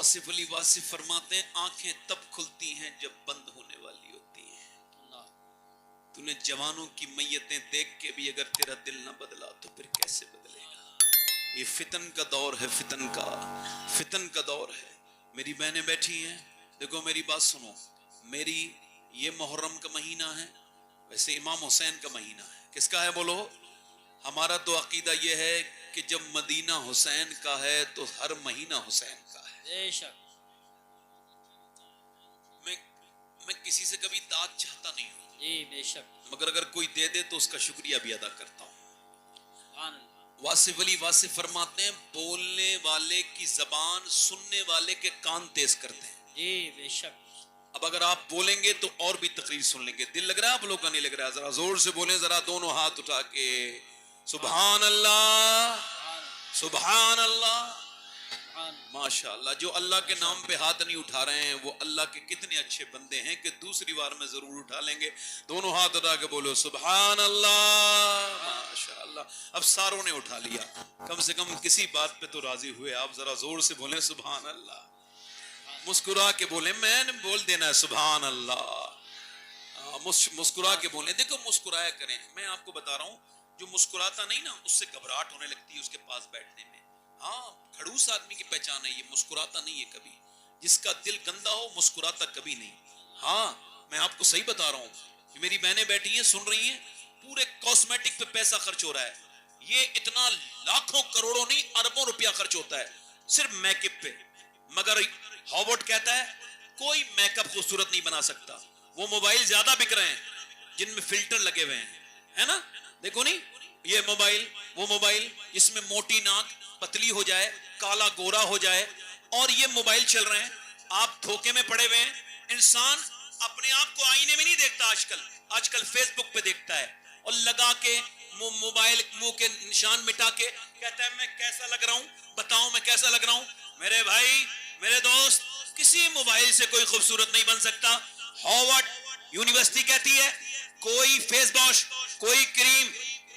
واصف علی واصف فرماتے ہیں آنکھیں تب کھلتی ہیں جب بند ہونے والی ہوتی ہیں. تو نے جوانوں کی میتیں دیکھ کے بھی اگر تیرا دل نہ بدلا تو پھر کیسے بدلے گا؟ یہ فتن کا دور ہے، فتن کا دور ہے. میری بہنیں بیٹھی ہیں، دیکھو میری بات سنو. میری یہ محرم کا مہینہ ہے، ویسے امام حسین کا مہینہ ہے. کس کا ہے بولو؟ ہمارا تو عقیدہ یہ ہے کہ جب مدینہ حسین کا ہے تو ہر مہینہ حسین کا ہے. بے شک. میں کسی سے کبھی داد چاہتا نہیں ہوں جی بے شک. مگر اگر کوئی دے دے تو اس کا شکریہ بھی ادا کرتا ہوں. سبحان اللہ. واصف علی واصف فرماتے ہیں بولنے والے کی زبان سننے والے کے کان تیز کرتے ہیں. جی بے شک. اب اگر آپ بولیں گے تو اور بھی تقریر سن لیں گے. دل لگ رہا ہے آپ لوگوں کا؟ نہیں لگ رہا؟ ذرا زور سے بولیں، ذرا دونوں ہاتھ اٹھا کے سبحان اللہ سبحان اللہ. ماشاء اللہ. جو اللہ کے نام پہ ہاتھ نہیں اٹھا رہے ہیں وہ اللہ کے کتنے اچھے بندے ہیں کہ دوسری بار میں ضرور اٹھا لیں گے. دونوں ہاتھ اٹھا کے بولو سبحان اللہ. ماشاء اللہ. اب ساروں نے اٹھا لیا، کم سے کم کسی بات پہ تو راضی ہوئے آپ. ذرا زور سے بولیں سبحان اللہ. مسکرا کے بولیں، میں نے بول دینا ہے سبحان اللہ. مسکرا کے بولیں. دیکھو مسکرایا کریں. میں آپ کو بتا رہا ہوں جو مسکراتا نہیں نا اس سے گھبراہٹ ہونے لگتی ہے اس کے پاس بیٹھنے میں. ہاں کھڑوس آدمی کی پہچان ہے یہ، مسکراتا نہیں ہے کبھی. جس کا دل گندا ہو مسکراتا کبھی نہیں. ہاں میں آپ کو صحیح بتا رہا ہوں. میری بہنیں بیٹھی ہیں سن رہی ہیں، پورے کاسمیٹک پہ پیسہ خرچ ہو رہا ہے. یہ اتنا لاکھوں کروڑوں نہیں اربوں روپیہ خرچ ہوتا ہے صرف میک اپ پہ. مگر ہاورڈ کہتا ہے کوئی میک اپ خوبصورت نہیں بنا سکتا. وہ موبائل زیادہ بک رہے ہیں جن میں فلٹر لگے ہوئے ہیں، ہے نا؟ دیکھو نہیں یہ موبائل وہ موبائل جس میں موٹی ناک پتلی ہو جائے، کالا گورا ہو جائے، اور یہ موبائل چل رہے ہیں. آپ دھوکے میں پڑے ہوئے ہیں. انسان اپنے آپ کو آئینے میں نہیں دیکھتا آج کل فیس بک پہ دیکھتا ہے اور لگا کے موبائل منہ کے نشان مٹا کے کہتا ہے میں کیسا لگ رہا ہوں، بتاؤ میں کیسا لگ رہا ہوں. میرے بھائی میرے دوست، کسی موبائل سے کوئی خوبصورت نہیں بن سکتا. ہارورڈ یونیورسٹی کہتی ہے کوئی فیس واش کوئی کریم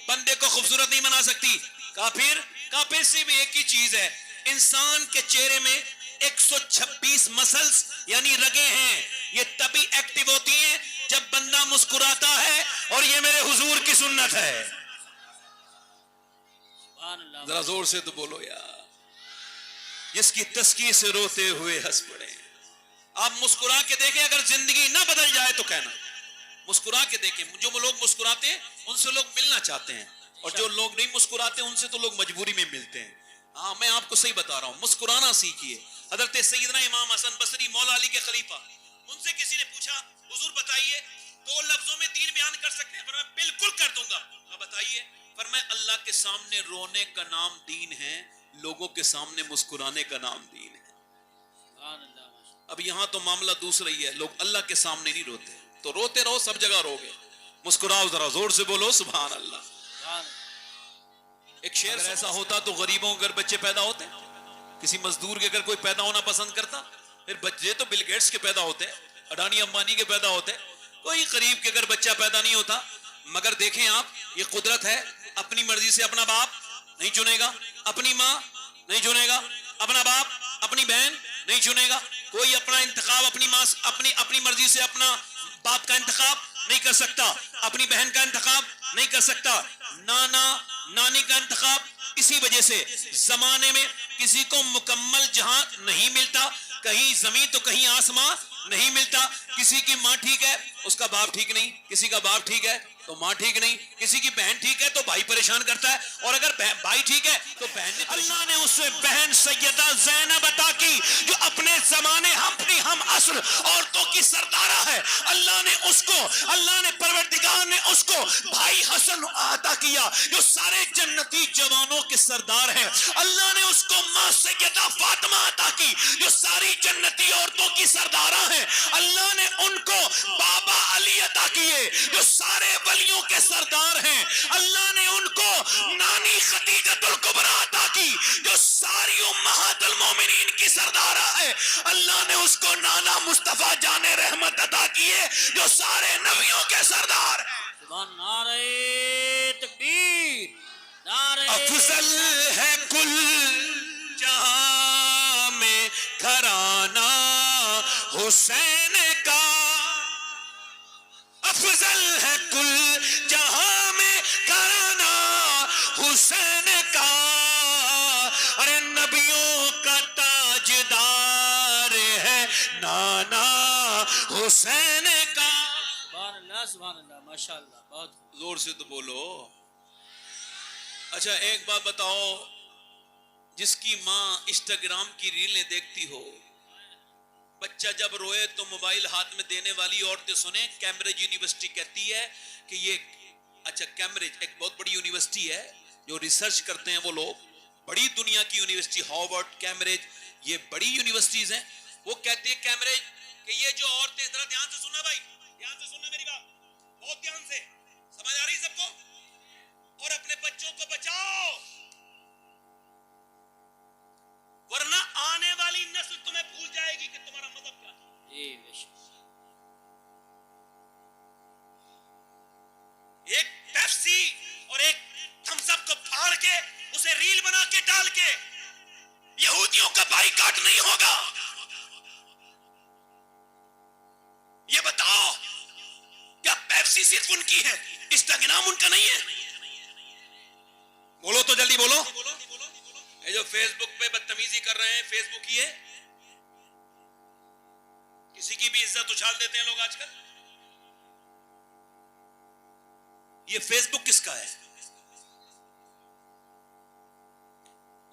بندے کو خوبصورت نہیں بنا سکتی. کافر صرف ایک ہی چیز ہے، انسان کے چہرے میں 126 مسلز یعنی رگیں ہیں. یہ تبھی ایکٹیو ہوتی ہیں جب بندہ مسکراتا ہے، اور یہ میرے حضور کی سنت ہے. ذرا زور سے تو بولو یار. جس کی تسکی سے روتے ہوئے ہنس پڑے. آپ مسکرا کے دیکھیں، اگر زندگی نہ بدل جائے تو کہنا. مسکرا کے دیکھیں. جو لوگ مسکراتے ہیں ان سے لوگ ملنا چاہتے ہیں، اور جو لوگ نہیں مسکراتے ان سے تو لوگ مجبوری میں ملتے ہیں. ہاں میں آپ کو صحیح بتا رہا ہوں، مسکرانا سیکھیے. حضرت سیدنا امام حسن بصری مولا علی کے خلیفہ، ان سے کسی نے پوچھا حضور بتائیے 2 لفظوں میں دین بیان کر سکتے ہیں؟ فرمایا بالکل کر دوں گا. بتائیے. فرمایا اللہ کے سامنے رونے کا نام دین ہے، لوگوں کے سامنے مسکرانے کا نام دین ہے. اب یہاں تو معاملہ دوسرا ہی ہے، لوگ اللہ کے سامنے نہیں روتے. تو روتے رہو، سب جگہ رو گے. مسکراؤ، ذرا زور سے بولو سبحان اللہ. ایک شعر ایسا ہوتا تو غریبوں کے اگر بچے پیدا ہوتے، کسی مزدور کے اگر کوئی پیدا ہونا پسند کرتا، پھر بچے تو بل گیٹس کے پیدا ہوتے، اڈانی امبانی کے پیدا ہوتے، کوئی غریب کے اگر بچہ پیدا نہیں ہوتا. مگر دیکھیں آپ، یہ قدرت ہے. اپنی مرضی سے اپنا باپ نہیں چنے گا، اپنی ماں نہیں چنے گا، اپنا باپ اپنی بہن نہیں چنے گا. کوئی اپنا انتخاب اپنی ماں اپنی مرضی سے اپنا باپ کا انتخاب نہیں کر سکتا، اپنی بہن کا انتخاب نہیں کر سکتا، نانا نانی کا انتخاب. اسی وجہ سے زمانے میں کسی کو مکمل جہاں نہیں ملتا، کہیں زمین تو کہیں آسمان نہیں ملتا. کسی کی ماں ٹھیک ہے اس کا باپ ٹھیک نہیں، کسی کا باپ ٹھیک ہے تو ماں ٹھیک نہیں، کسی کی بہن ٹھیک ہے تو بھائی پریشان کرتا ہے، اور اگر بھائی ٹھیک ہے تو بہن نے. اللہ نے اس سے بہن سیدہ زینب عطا کی جو اپنے زمانے اپنی ہم عصر عورتوں کی سردارہ ہے. اللہ نے پروردگار نے اس کو بھائی حسن عطا کیا جو سارے جنتی جوانوں کے سردار ہیں. اللہ نے اس کو ماں سیدہ فاطمہ عطا کی جو ساری جنتی عورتوں کی سردارہ ہیں. اللہ نے ان کو بابا علی عطا کیے جو سارے ولیوں کے سردار ہیں. اللہ نے ان کو نانی خدیجۃ الکبریٰ عطا کی جو ساری امہات المومنین کی سردارہ ہے. اللہ نے اس کو نانا مصطفیٰ جان رحمت عطا کیے جو سارے نبیوں کے سردار ہیں. نعرہ تکبیر، افضل ہے کل جہاں میں گھرانہ حسین کا افضل ہے کل جہاں میں گھرانہ حسین کا، ارے نبیوں کا تاجدار ہے نانا حسین کا۔ سبحان اللہ ماشاء اللہ، بہت زور سے تو بولو۔ اچھا ایک بات بتاؤ، جس کی ماں انسٹاگرام کی ریلیں دیکھتی ہو، بچہ جب روئے تو موبائل ہاتھ میں دینے والی عورتیں سنیں، کیمبرج یونیورسٹی کہتی ہے کہ یہ، اچھا کیمبرج ایک بہت بڑی یونیورسٹی ہے جو ریسرچ کرتے ہیں وہ لوگ، بڑی دنیا کی یونیورسٹی، ہارورڈ، کیمبرج، یہ بڑی یونیورسٹیز ہیں، وہ کہتے ہیں کیمبرج کہ یہ جو عورتیں، ذرا دھیان سے سننا بھائی، دھیان سے سننا میری بات، بہت دھیان سے، سمجھ آ رہی سب کو؟ اور اپنے بچوں کو بچاؤ، ورنہ آنے والی نسل تمہیں بھول جائے گی کہ تمہارا مذہب کیا ہے۔ جی بے شک۔ ایک پیپسی اور ایک تھمس اپ کو پھاڑ کے اسے ریل بنا کے ڈال کے یہودیوں کا بائیکاٹ نہیں ہوگا۔ یہ بتاؤ کیا پیپسی صرف ان کی ہے، انسٹاگرام ان کا نہیں ہے؟ بولو تو جلدی بولو۔ یہ جو فیس بک پہ بدتمیزی کر رہے ہیں، فیس بک ہی ہے، کسی کی بھی عزت اچھال دیتے ہیں لوگ آج کل۔ یہ فیس بک کس کا ہے؟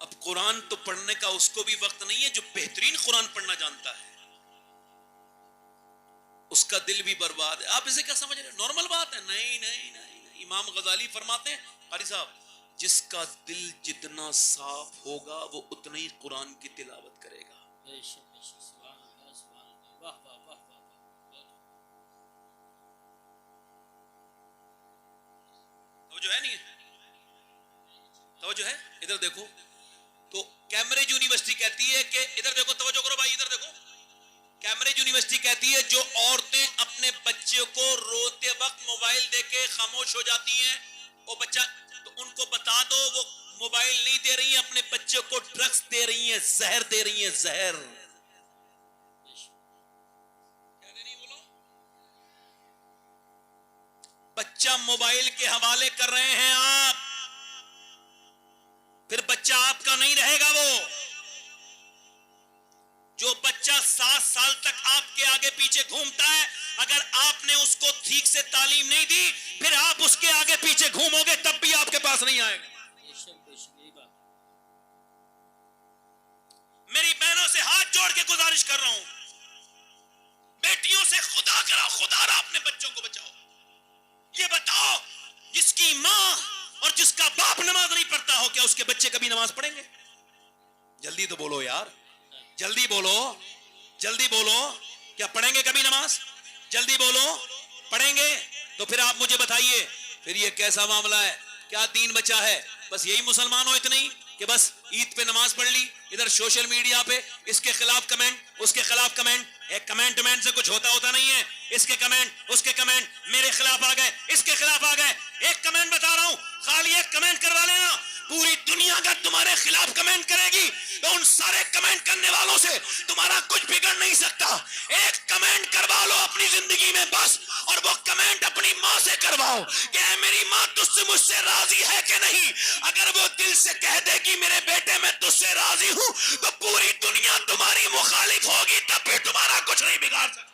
اب قرآن تو پڑھنے کا اس کو بھی وقت نہیں ہے جو بہترین قرآن پڑھنا جانتا ہے، اس کا دل بھی برباد ہے۔ آپ اسے کیا سمجھ رہے ہیں؟ نارمل بات ہے؟ نہیں نہیں نہیں۔ امام غزالی فرماتے ہیں، قاری صاحب، جس کا دل جتنا صاف ہوگا وہ اتنا ہی قرآن کی تلاوت کرے گا۔ بے شک بے شک، سبحان اللہ سبحان اللہ، واہ واہ واہ واہ واہ۔ توجہ ہے نہیں ہے؟ توجہ ہے؟ ادھر دیکھو تو کیمبرج یونیورسٹی کہتی ہے کہ، ادھر دیکھو، توجہ کرو بھائی، ادھر دیکھو، کیمبرج یونیورسٹی کہتی ہے جو عورتیں اپنے بچے کو روتے وقت موبائل دے کے خاموش ہو جاتی ہیں، وہ بچہ، تو ان کو بتا دو وہ موبائل نہیں دے رہی ہیں، اپنے بچے کو ڈرگس دے رہی ہیں، زہر دے رہی ہیں، زہر۔ کیا دے رہی ہیں بولو؟ بچہ موبائل کے حوالے کر رہے ہیں آپ، پھر بچہ آپ کا نہیں رہے گا۔ وہ جو بچہ 7 سال تک آپ کے آگے پیچھے گھومتا ہے، اگر آپ نے اس کو ٹھیک سے تعلیم نہیں دی، پھر آپ اس کے آگے پیچھے گھومو گے تب بھی آپ کے پاس نہیں آئے گا۔ بے شک بے شک، یہی بات۔ میری بہنوں سے ہاتھ جوڑ کے گزارش کر رہا ہوں، بیٹیوں سے خدا کرا، خدا را اپنے بچوں کو بچاؤ۔ یہ بتاؤ جس کی ماں اور جس کا باپ نماز نہیں پڑھتا ہو، کیا اس کے بچے کبھی نماز پڑھیں گے؟ جلدی تو بولو یار، جلدی بولو، جلدی بولو، کیا پڑھیں گے کبھی نماز؟ جلدی بولو، پڑھیں گے؟ تو پھر آپ مجھے بتائیے، پھر یہ کیسا معاملہ ہے؟ کیا دین بچا ہے؟ بس یہی مسلمان ہو اتنے ہی کہ بس عید پہ نماز پڑھ لی، ادھر سوشل میڈیا پہ اس کے خلاف کمنٹ، اس کے خلاف کمنٹ، ایک کمنٹ سے کچھ ہوتا نہیں ہے، اس کے کمنٹ، اس کے کمنٹ، میرے خلاف آ گئے، اس کے خلاف آ گئے۔ ایک کمنٹ بتا رہا ہوں، خالی ایک کمنٹ کروا لینا، پوری دنیا کا تمہارے خلاف کمنٹ کرے گی تو ان سارے کمنٹ کرنے والوں سے تمہارا کچھ بگڑ نہیں سکتا۔ ایک کمنٹ کروا لو اپنی زندگی میں بس، اور وہ کمنٹ اپنی ماں سے کرواؤ کہ اے میری ماں تجھ سے مجھ سے راضی ہے کہ نہیں۔ اگر وہ دل سے کہہ دے کہ میرے بیٹے میں تجھ سے راضی ہوں، تو پوری دنیا تمہاری مخالف ہوگی، تب بھی تمہارا کچھ نہیں بگاڑ سکتا۔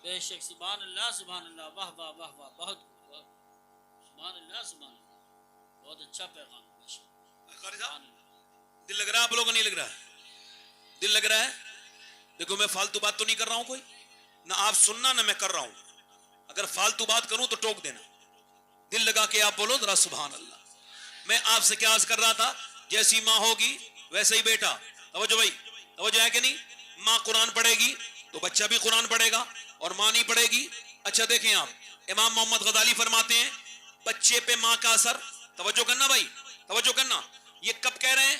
بے شک، سبحان اللہ سبحان اللہ، واہ واہ واہ واہ، بہت سبحان اللہ سبحان اللہ، بہت اچھا پیغام۔ بے شک، قاری صاحب، دل لگ رہا ہے آپ لوگوں کو؟ نہیں لگ رہا ہے؟ دل لگ رہا ہے؟ دیکھو میں فالتو بات تو نہیں کر رہا ہوں کوئی، نہ آپ سننا نہ میں کر رہا ہوں، اگر فالتو بات کروں تو ٹوک دینا، دل لگا کے آپ بولو ذرا سبحان اللہ۔ میں آپ سے کیا عرض کر رہا تھا، جیسی ماں ہوگی ویسے ہی بیٹا۔ توجہ بھائی، توجہ ہے کہ نہیں؟ ماں قرآن پڑھے گی تو بچہ بھی قرآن پڑھے گا، اور ماں نہیں پڑھے گی۔ اچھا دیکھیں آپ، امام محمد غزالی فرماتے ہیں بچے پہ ماں کا اثر، توجہ کرنا بھائی، توجہ کرنا، یہ کب کہہ رہے ہیں؟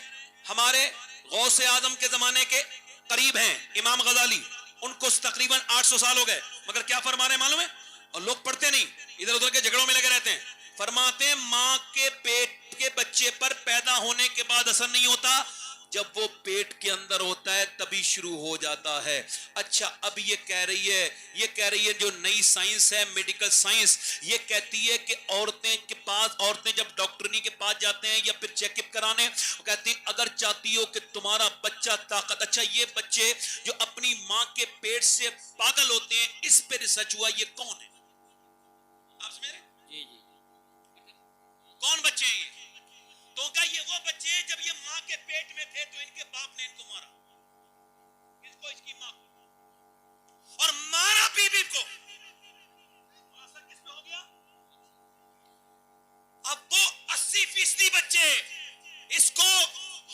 ہمارے غوث اعظم کے زمانے کے قریب ہیں امام غزالی، ان کو تقریباً 800 سال ہو گئے، مگر کیا فرما رہے ہیں معلوم ہے؟ اور لوگ پڑھتے نہیں، ادھر ادھر کے جھگڑوں میں لگے رہتے ہیں۔ فرماتے ہیں ماں کے پیٹ کے بچے پر پیدا ہونے کے بعد اثر نہیں ہوتا، جب وہ پیٹ کے اندر ہوتا ہے تبھی شروع ہو جاتا ہے. اچھا اب یہ کہہ رہی ہے جو نئی سائنس ہے, میڈیکل سائنس, یہ کہتی ہے کہ عورتیں جب ڈاکٹرنی کے پاس جاتے ہیں یا پھر چیک اپ کرانے, وہ کہتے ہیں اگر چاہتی ہو کہ تمہارا بچہ طاقت, اچھا یہ بچے جو اپنی ماں کے پیٹ سے پاگل ہوتے ہیں, اس پہ ریسرچ ہوا, یہ کون ہے؟ آپ سمجھ رہے ہیں؟ جی جی کون بچے ہیں یہ؟ تو کہا یہ وہ بچے ہیں جب یہ ماں کے پیٹ میں تھے تو ان کے باپ نے ان کو مارا. کس کو؟ اس کی ماں کو. اور مارا بی بی کو. اثر کس پہ ہو گیا؟ اب وہ 80% بچے, اس کو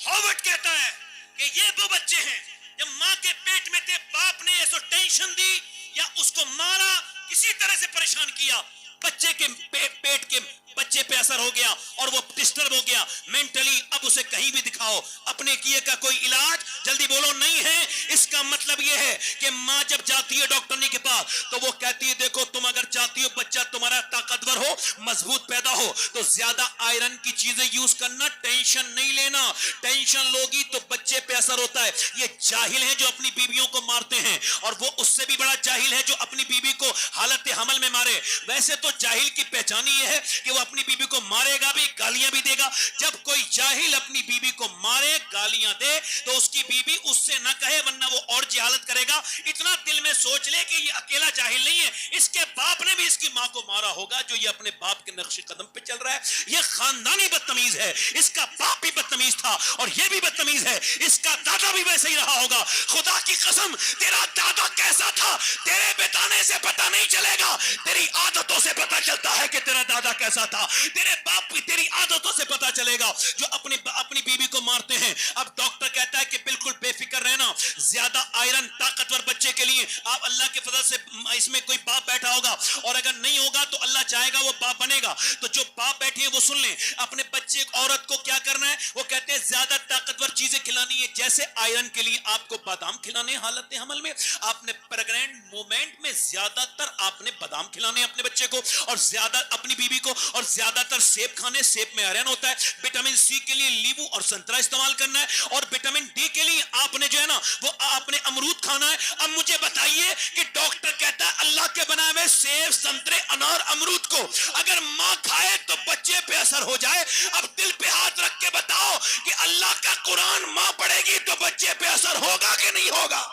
ہاورڈ کہتا ہے کہ یہ وہ بچے ہیں جب ماں کے پیٹ میں تھے, باپ نے ایسو ٹینشن دی یا اس کو مارا, کسی طرح سے پریشان کیا, بچے کے پیٹ کے بچے پہ اثر ہو گیا اور وہ ڈسٹرب ہو گیا مینٹلی. اب اسے کہیں بھی دکھاؤ, اپنے کیے کا کوئی علاج جلدی بولو نہیں ہے. اس کا مطلب یہ ہے کہ ماں جب جاتی ہے ڈاکٹرنی کے پاس تو وہ کہتی ہے دیکھو تم اگر چاہتی ہو بچہ تمہارا طاقتور ہو, مضبوط پیدا ہو, تو زیادہ آئرن کی چیزیں یوز کرنا, ٹینشن نہیں لینا. ٹینشن لوگی تو بچے پہ اثر ہوتا ہے. یہ جاہل ہیں جو اپنی بیویوں کو مارتے ہیں, اور وہ اس سے بھی بڑا جاہل ہے جو اپنی بیوی کو حالت حمل میں مارے. ویسے تو جاہل کی پہچان یہ ہے کہ وہ اپنی بیوی کو مارے گا بھی, گالیاں بھی دے گا. جب کوئی جاہل اپنی بیوی کو مارے, گالیاں دے, تو اس کی بیوی اس سے نہ کہے ورنہ وہ اور جہالت کرے گا. اتنا دل میں سوچ لے کہ یہ اکیلا جاہل نہیں ہے, اس کے باپ نے بھی اس کی ماں کو مارا ہوگا جو یہ اپنے باپ کے نقش قدم پہ چل رہا ہے. یہ خاندانی بدتمیز ہے, اس کا باپ بھی بدتمیز تھا اور یہ بھی بدتمیز ہے, اس کا دادا بھی ویسے ہی رہا ہوگا. خدا کی قسم تیرا دادا کیسا تھا تیرے بتانے سے پتہ نہیں چلے گا, تیری عادتوں سے پتہ چلتا ہے کہ تیرا دادا کیسا تھا. تیرے باپ بھی تیری عادتوں سے پتہ چلے گا جو اپنی بیوی کو مارتے ہیں. اب ڈاکٹر کہتا ہے کہ بالکل بے فکر رہنا, زیادہ آئرن طاقتور بچے کے لیے. آپ اللہ کے فضل سے اس میں کوئی باپ بیٹھا ہوگا, اور اگر نہیں ہوگا تو اللہ چاہے گا وہ باپ بنے گا. تو جو باپ بیٹھے ہیں وہ سن لیں, اپنے بچے عورت کو کیا کرنا ہے, وہ کہتے ہیں زیادہ طاقتور چیزیں کھلانی ہے. جیسے آئرن کے لیے آپ کو بادام کھلانے حالت حمل میں, آپ نے پریگننٹ مومنٹ میں زیادہ تر آپ نے بادام کھلانے اپنے بچے کو, اور زیادہ اپنی بیوی کو, اور زیادہ تر سیب کھانے, سیب میں آئرن ہوتا ہے. وٹامن سی کے لیے لیمو اور سنترا استعمال کرنا ہے, اور وٹامن ڈی کے لیے آپ نے جو ہے نا وہ آپ نے امرود کھانا ہے. اب مجھے بتائیے کہ ڈاکٹر کہتا ہے اللہ کے بنائے ہوئے سیب, سنترے, انار, امرود کو اگر ماں کھائے تو بچے پہ اثر ہو جائے. اب دل پہ ہاتھ رکھ کے بتاؤ کہ اللہ کا قرآن ماں پڑھے گی تو بچے پہ اثر ہوگا کہ نہیں ہوگا؟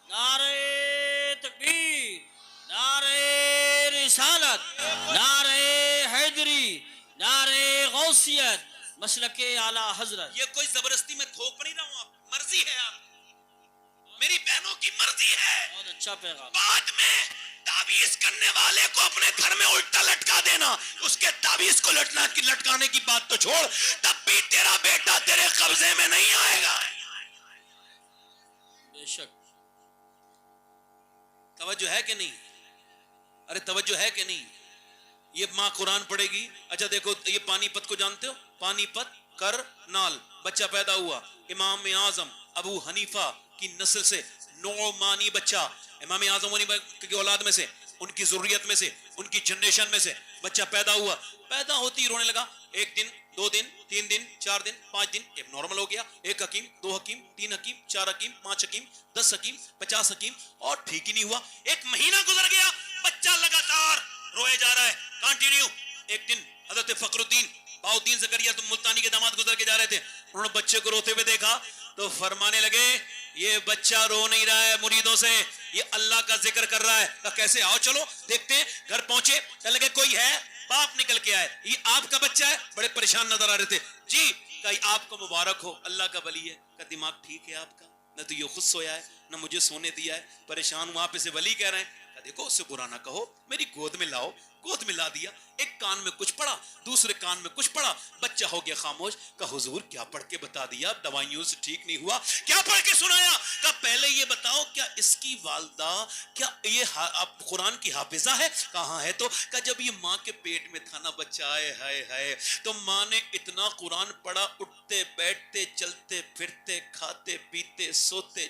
نعرہ تکبیر, نعرہ رسالت, نعرہ حیدری, نعرہ غوثیت, مسلک اعلی حضرت. یہ کوئی زبردستی میں تھوک نہیں رہا ہوں, آپ مرضی ہے, آپ میری بہنوں کی مرضی ہے. بہت اچھا پیغام. بعد میں تعویذ کرنے والے کو اپنے گھر میں الٹا لٹکا دینا, اس کے تعویذ کو لٹکانے کی بات تو چھوڑ, تب بھی تیرا بیٹا تیرے قبضے میں نہیں آئے گا. بے شک. توجہ ہے کہ نہیں؟ ارے توجہ ہے کہ نہیں؟ یہ ماں قرآن پڑھے گی. اچھا دیکھو یہ پانی پت کو جانتے ہو, پانی پت کرنال بچہ پیدا ہوا, امام اعظم ابو حنیفہ کی نسل سے نعمانی بچہ, امام اعظم کی اولاد میں سے, ان کی ذریت میں سے, ان کی جنریشن میں سے بچہ پیدا ہوا. پیدا ہوتی ہی رونے لگا. ایک دن, 2 دن, 3 دن, 4 دن, 5 دن, ایک نارمل ہو گیا. 1 حکیم, 2 حکیم, 3 حکیم, 4 حکیم, 5 حکیم, 10 حکیم, 50 حکیم, اور ٹھیک ہی نہیں ہوا. 1 مہینہ گزر گیا, بچہ لگاتار روئے جا رہا ہے, کنٹینیو. ایک دن حضرت فخر الدین بہاؤالدین زکریا تو ملتانی کے داماد گزر کے جا رہے تھے, انہوں نے بچے کو روتے ہوئے دیکھا تو فرمانے لگے یہ بچہ رو نہیں رہا ہے مریدوں سے, یہ اللہ کا ذکر کر رہا ہے. کہا کیسے, آؤ چلو دیکھتے ہیں. گھر پہنچے, کہنے لگے کوئی ہے, باپ نکل کے آئے, یہ آپ کا بچہ ہے؟ بڑے پریشان نظر آ رہے تھے. جی. کہا آپ کو مبارک ہو, اللہ کا ولی ہے. کہا دماغ ٹھیک ہے آپ کا, نہ تو یہ خود سویا ہے نہ مجھے سونے دیا ہے, پریشان ہوں, آپ اسے ولی کہہ رہے ہیں. کہا دیکھو اس سے برا نہ کہو, میری گود میں لاؤ. گود میں لا دیا, ایک کان میں کچھ پڑھا, دوسرے کان میں کچھ پڑھا, بچہ ہو گیا خاموش. کہا حضور کیا پڑھ کے بتا دیا, دوائیوں سے ٹھیک نہیں ہوا, کیا پڑھ کے سنایا؟ کہا پہلے یہ بتاؤ کیا اس کی والدہ کیا یہ قرآن کی حافظہ ہے؟ کہاں ہے. تو کہا جب یہ ماں کے پیٹ میں تھا نا بچہ, آئے ہائے ہائے, تو ماں نے اتنا قرآن پڑھا, اٹھتے بیٹھتے چلتے پھرتے کھاتے پیتے سوتے,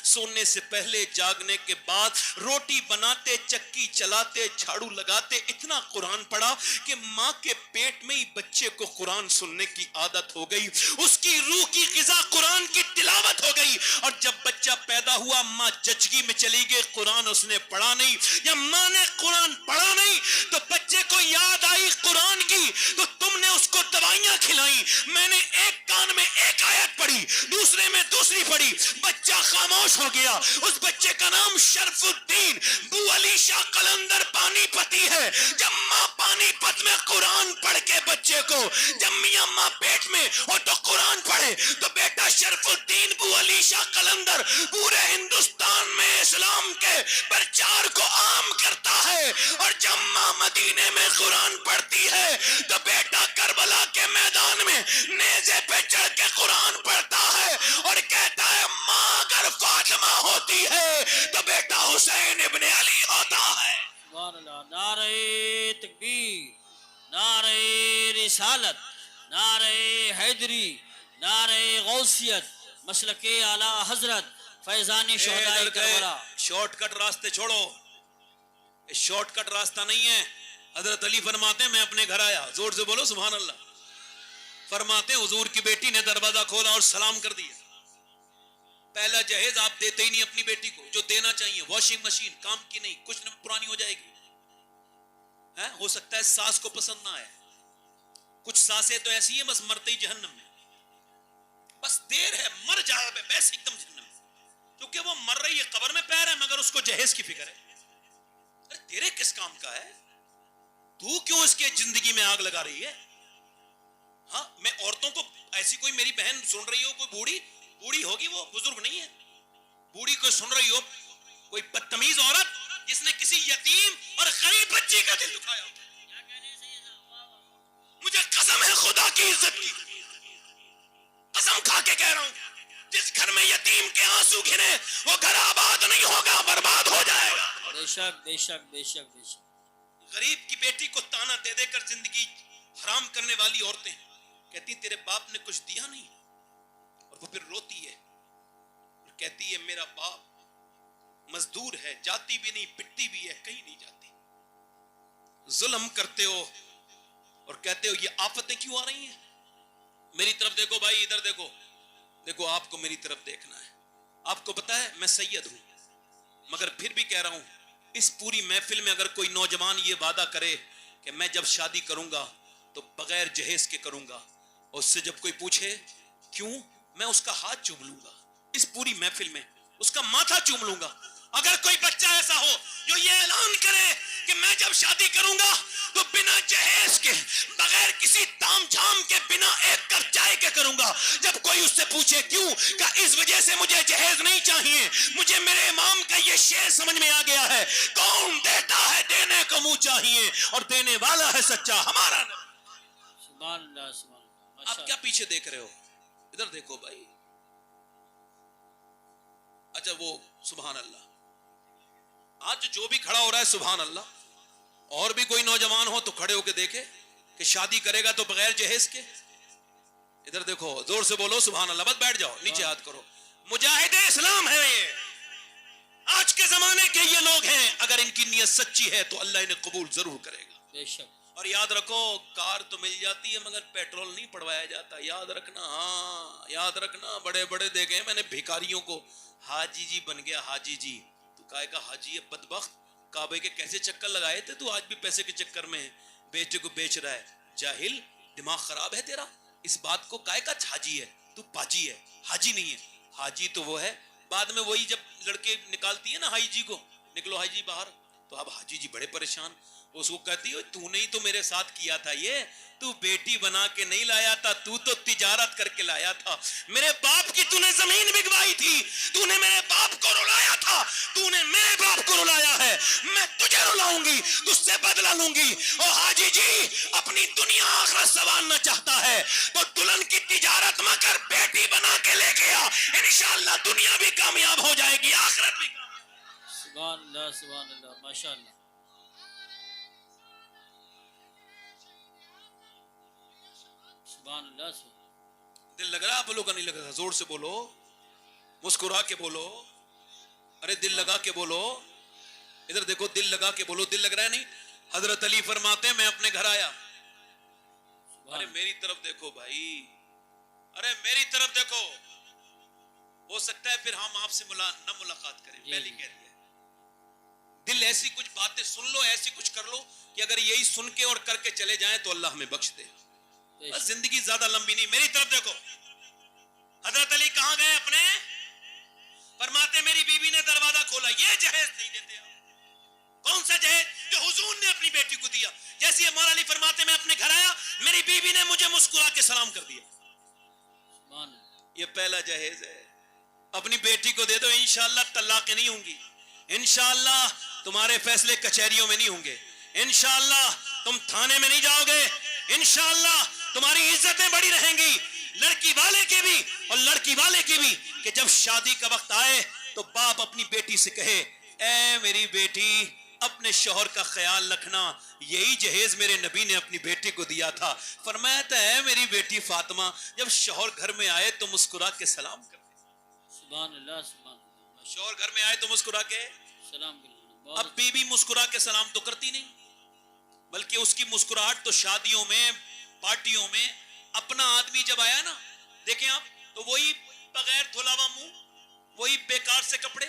سونے سے پہلے جاگنے کے بعد روٹی بناتے چکی چلاتے جھاڑو لگاتے, اتنا قرآن پڑھا کہ ماں کے پیٹ میں ہی بچے کو قرآن سننے کی عادت ہو گئی. اس کی روح کی غذا قرآن کی تلاوت ہو گئی, اور جب بچہ ایسا ہوا ماں جچگی میں چلی گئی, قرآن اس نے پڑھا نہیں, یا ماں نے قرآن پڑھا نہیں تو بچے کو یاد آئی قرآن کی تو تم نے اس کو دوائیاں کھلائیں. میں نے ایک کان میں ایک آیت پڑھی, دوسرے میں دوسری پڑھی, بچہ خاموش ہو گیا. اس بچے کا نام شرف الدین بو علی شاہ قلندر پانی پتی ہے. جب ماں پانی پت میں قرآن پڑھ کے بچے کو, جب میاں ماں پیٹ میں ہو تو قرآن پڑھے, تو بیٹا شرف الدین بو علی شاہ قلندر پورے ہندوستان میں اسلام کے پرچار کو عام کرتا ہے. اور جب ماں مدینے میں قرآن پڑھتی ہے تو بیٹا کربلا کے میدان میں نیزے پہ چڑھ کے قرآن پڑھتا ہے اور کہتا ہے ماں اگر فاطمہ ہوتی ہے تو بیٹا حسین ابن علی ہوتا ہے. سبحان اللہ. نعرہ تکبیر, نعرہ رسالت, نعرہ حیدری, نعرہ غوثیت, مسلک اعلی حضرت فیضان شہداء کربلا. شارٹ کٹ راستے چھوڑو, شارٹ کٹ راستہ نہیں ہے. حضرت علی فرماتے ہیں میں اپنے گھر آیا, زور سے بولو سبحان اللہ. فرماتے ہیں حضور کی بیٹی نے دروازہ کھولا اور سلام کر دیا. پہلا جہیز آپ دیتے ہی نہیں اپنی بیٹی کو, جو دینا چاہیے واشنگ مشین, کام کی نہیں, کچھ پرانی ہو جائے گی. ہو سکتا ہے ساس کو پسند نہ آئے, کچھ ساسیں تو ایسی ہیں بس مرتے ہی جہنم میں, بس دیر ہے مر جائے ویسے ایک دم جہنم میں, کیونکہ وہ مر رہی ہے قبر میں پیر ہے مگر اس کو جہیز کی فکر ہے. ارے تیرے کس کام کا ہے, تو کیوں اس کے زندگی میں آگ لگا رہی ہے؟ ہاں میں عورتوں کو, ایسی کوئی میری بہن سن رہی ہو, کوئی بوڑھی ہوگی, وہ بزرگ نہیں ہے, بوڑھی کوئی سن رہی ہو, کوئی بدتمیز عورت جس نے کسی یتیم اور غریب بچی کا دل دکھایا, مجھے قسم ہے خدا کی عزت کی, قسم کھا کے کہہ رہا ہوں, جس گھر میں یتیم کے آنسو گرے وہ گھر آباد نہیں ہوگا, برباد ہو جائے گا. بے شک بے شک بے شک بے شک. غریب کی بیٹی کو تانا دے دے کر زندگی حرام کرنے والی عورتیں کہتی تیرے باپ نے کچھ دیا نہیں, اور وہ پھر روتی ہے اور کہتی ہے میرا باپ مزدور ہے, جاتی بھی نہیں پٹتی بھی ہے, کہیں نہیں جاتی. ظلم کرتے ہو اور کہتے ہو یہ آفتیں کیوں آ رہی ہیں. میری طرف دیکھو بھائی, ادھر دیکھو, دیکھو آپ کو میری طرف دیکھنا ہے. آپ کو پتا ہے میں سید ہوں, مگر پھر بھی کہہ رہا ہوں اس پوری محفل میں اگر کوئی نوجوان یہ وعدہ کرے کہ میں جب شادی کروں گا تو بغیر جہیز کے کروں گا, اور اس سے جب کوئی پوچھے کیوں, میں اس کا ہاتھ چوم لوں گا, اس پوری محفل میں اس کا ماتھا چوم لوں گا. اگر کوئی بچہ ایسا ہو جو یہ اعلان کرے کہ میں جب شادی کروں گا تو بنا جہیز کے, بغیر کسی تام جھام کے, بنا ایک کپ چائے کے کروں گا, جب کوئی اس سے پوچھے کیوں, کہ اس وجہ سے مجھے جہیز نہیں چاہیے, مجھے میرے امام کا یہ شعر سمجھ میں آ گیا ہے, کون دیتا ہے دینے کو منہ چاہیے, اور دینے والا ہے سچا ہمارا نبی. سبحان اللہ سبحان اللہ. آپ کیا پیچھے دیکھ رہے ہو, ادھر دیکھو بھائی. اچھا وہ سبحان اللہ, آج جو بھی کھڑا ہو رہا ہے سبحان اللہ, اور بھی کوئی نوجوان ہو تو کھڑے ہو کے دیکھے کہ شادی کرے گا تو بغیر جہیز کے. ادھر دیکھو, زور سے بولو سبحان اللہ, بس بیٹھ جاؤ, نیچے ہاتھ کرو. مجاہد اسلام ہے یہ, آج کے زمانے کے یہ لوگ ہیں, اگر ان کی نیت سچی ہے تو اللہ انہیں قبول ضرور کرے گا. بے شک. اور یاد رکھو کار تو مل جاتی ہے مگر پیٹرول نہیں پڑوایا جاتا, یاد رکھنا. ہاں یاد رکھنا, بڑے بڑے دیکھے میں نے بھیکاریوں کو, حاجی جی بن گیا حاجی جی, تو کہے گا حاجی ہے بدبخت, کعبے کے کیسے چکر لگائے تھے تو آج بھی پیسے کے چکر میں بیٹے کو بیچ رہا ہے. جاہل, دماغ خراب ہے تیرا, اس بات کو کہے گا حاجی ہے, تو پاجی ہے, حاجی نہیں ہے. حاجی تو وہ ہے بعد میں وہی جب لڑکے نکالتی ہے نا حاجی جی کو, نکلو حاجی باہر, تو اب حاجی جی بڑے پریشان, اس کو کہتی ہے تو نے ہی تو میرے ساتھ کیا تھا, یہ تو بیٹی بنا کے نہیں لایا تھا, تو تجارت کر کے لایا تھا. میرے باپ کی تو نے زمین بکوائی تھی, تو نے میرے باپ کو رلایا تھا, تو نے میرے باپ کو رلایا ہے, میں تجھے رلاؤں گی, تجھ سے بدلہ لوں گی. اور حاجی جی اپنی دنیا آخرت سنوارنا چاہتا ہے تو دلہن کی تجارت مت کر, بیٹی بنا کے لے کے آ, انشاءاللہ دنیا بھی کامیاب ہو جائے گی, آخرت بھی. سبحان اللہ سبحان اللہ. ماشاء اللہ. سبحان اللہ سبحان. دل لگ رہا, آپ بولو کا نہیں لگ رہا, زور سے بولو, مسکرا کے بولو, ارے دل لگا کے بولو, ادھر دیکھو دل لگا کے بولو, دل لگ رہا ہے نہیں. حضرت علی فرماتے ہیں میں اپنے گھر آیا, ارے میری طرف دیکھو بھائی, ارے میری طرف دیکھو, ہو سکتا ہے پھر ہم آپ سے نہ ملاقات کریں. جی پہلے جی. کہہ دیا دل ایسی کچھ باتیں سن لو, ایسی کچھ کر لو کہ اگر یہی سن کے اور کر کے چلے جائیں تو اللہ ہمیں بخش دے. بے بس شک. زندگی زیادہ لمبی نہیں. میری طرف دیکھو, حضرت علی کہاں گئے اپنے, فرماتے میری بیوی نے دروازہ کھولا. یہ جہیز نہیں دیتے آپ. کون سا جہیز جو حضور نے اپنی بیٹی کو دیا. جیسے مولا علی فرماتے میں اپنے گھر آیا, میری بیوی نے مجھے مسکرا کے سلام کر دیا. سبحان اللہ. یہ پہلا جہیز ہے. اپنی بیٹی کو دے دو, انشاءاللہ طلاقیں نہیں ہوں گی, انشاءاللہ تمہارے فیصلے کچہریوں میں نہیں ہوں گے, انشاءاللہ تم تھانے میں نہیں جاؤ گے, انشاءاللہ تمہاری عزتیں بڑی رہیں گی, لڑکی والے کی بھی اور لڑکی والے کی بھی, کہ جب شادی کا وقت آئے تو باپ اپنی بیٹی سے کہے اے میری بیٹی اپنے شوہر کا خیال رکھنا, یہی جہیز میرے نبی نے اپنی بیٹی کو دیا تھا. فرمایا تھا اے میری بیٹی فاطمہ جب شوہر گھر میں آئے تو مسکرا کے سلام کر. سبحان اللہ. سبحان اللہ. شوہر گھر میں آئے تو مسکرا کے, سلام کرنا. اب بیوی مسکرا کے سلام تو کرتی نہیں, بلکہ اس کی مسکراہٹ تو شادیوں میں پارٹیوں میں, اپنا آدمی جب آیا نا دیکھیں آپ تو وہی بغیر دھلا ہوا منہ, وہی بیکار سے کپڑے,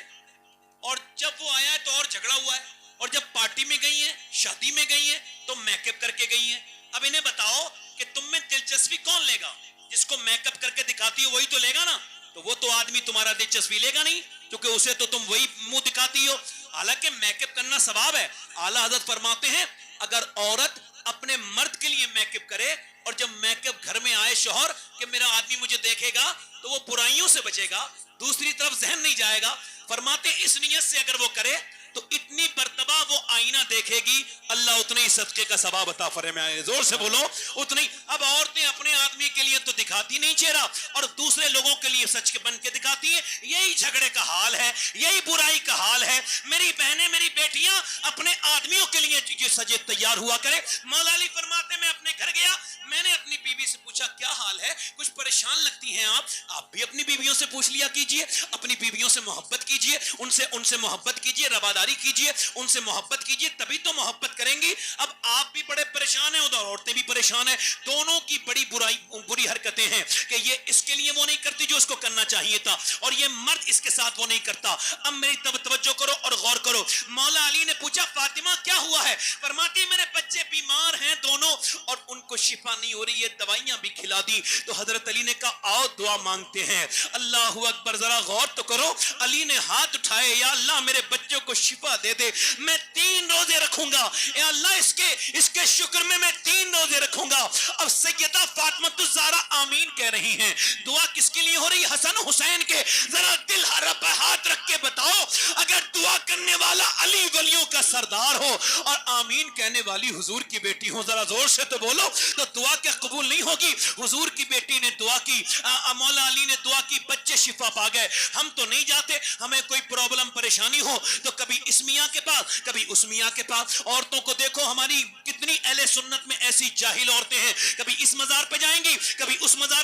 اور جب وہ آیا ہے تو اور جھگڑا ہوا ہے, اور جب پارٹی میں گئی ہیں شادی میں گئی ہیں تو میک اپ کر کے گئی ہیں. اب انہیں بتاؤ کہ تم میں دلچسپی کون لے گا, جس کو میک اپ کر کے دکھاتی ہو وہی تو لے گا نا. تو وہ تو آدمی تمہارا دلچسپی لے گا نہیں, کیونکہ اسے تو تم وہی منہ دکھاتی ہو. حالانکہ میک اپ کرنا ثواب ہے. اعلیٰ حضرت فرماتے ہیں اگر عورت اپنے مرد کے لیے میک اپ کرے اور جب میک اپ گھر میں آئے شوہر کہ میرا آدمی مجھے دیکھے گا تو وہ برائیوں سے بچے گا, دوسری طرف ذہن نہیں جائے گا. فرماتے اس نیت سے اگر وہ کرے تو اتنی مرتبہ وہ آئینہ دیکھے گی, اللہ اتنے ہی صدقے کا ثواب عطا فرمائے. زور سے بولو اتنی. اب عورتیں اپنے آدمی کے لیے تو دکھاتی نہیں چہرہ, اور دوسرے لوگوں کے لیے سچ کے بن کے دکھاتی ہیں. یہی جھگڑے کا حال ہے, یہی برائی کا حال ہے. میری بہنیں میری بیٹیاں اپنے آدمیوں کے لیے یہ سجے تیار ہوا کرے. مولا علی فرماتے میں اپنے گھر گیا, میں نے اپنی بیوی سے پوچھا کیا حال ہے, کچھ پریشان لگتی ہیں آپ بھی اپنی بیویوں سے پوچھ لیا کیجئے, اپنی بیویوں سے محبت کیجئے, ان سے محبت کیجئے, رواداری کیجئے, ان سے محبت کیجئے, تبھی تو محبت کریں گی. اب آپ بھی بڑے پریشان ہیں, ادھر عورتیں بھی پریشان ہیں, دونوں کی بڑی بری حرکتیں ہیں کہ یہ اس کے لیے وہ نہیں کرتی جو اس کو کرنا چاہیے تھا, اور یہ مرد اس کے ساتھ وہ نہیں کرتا. اب میری توجہ کرو اور غور کرو. مولا علی نے پوچھا فاطمہ کیا ہوا ہے, فرماتی میرے بچے بیمار ہیں دونوں اور ان کو شفا نہیں ہو رہی, یہ دوائیاں بھی کھلا دی. تو حضرت علی نے کہا آؤ دعا مانگتے ہیں. اللہ اکبر, ذرا غور تو کرو. علی نے ہاتھ اٹھائے, یا اللہ میرے بچوں کو شفا دے دے, میں 3 روزے رکھوں گا, یا اللہ اس کے شکر میں 3 روزے رکھوں گا. اب سیدہ فاطمہ الزہرا آمین کہہ رہی ہیں. دعا کس کے لیے ہو رہی, حسن حسین کے. ذرا دل پہ ہاتھ رکھ کے بتاؤ, اگر دعا کرنے والا علی ولیوں کا سردار ہو اور آمین کہنے والی حضور کی بیٹی ہو, ذرا زور سے تو بولو, تو دعا کیا قبول نہیں ہوگی. حضور کی بیٹی نے دعا کی, مولا علی نے دعا کی, بچے شفا پا گئے. ہم تو نہیں جاتے, ہمیں کوئی پرابلم پریشانی ہو تو کبھی اس میاں کے پاس کبھی اس میاں کے پاس. عورتوں کو دیکھو ہماری کتنی اہل سنت میں ایسی جاہل عورتیں ہیں, کبھی اس مزار پہ جائیں گی کبھی اس مزار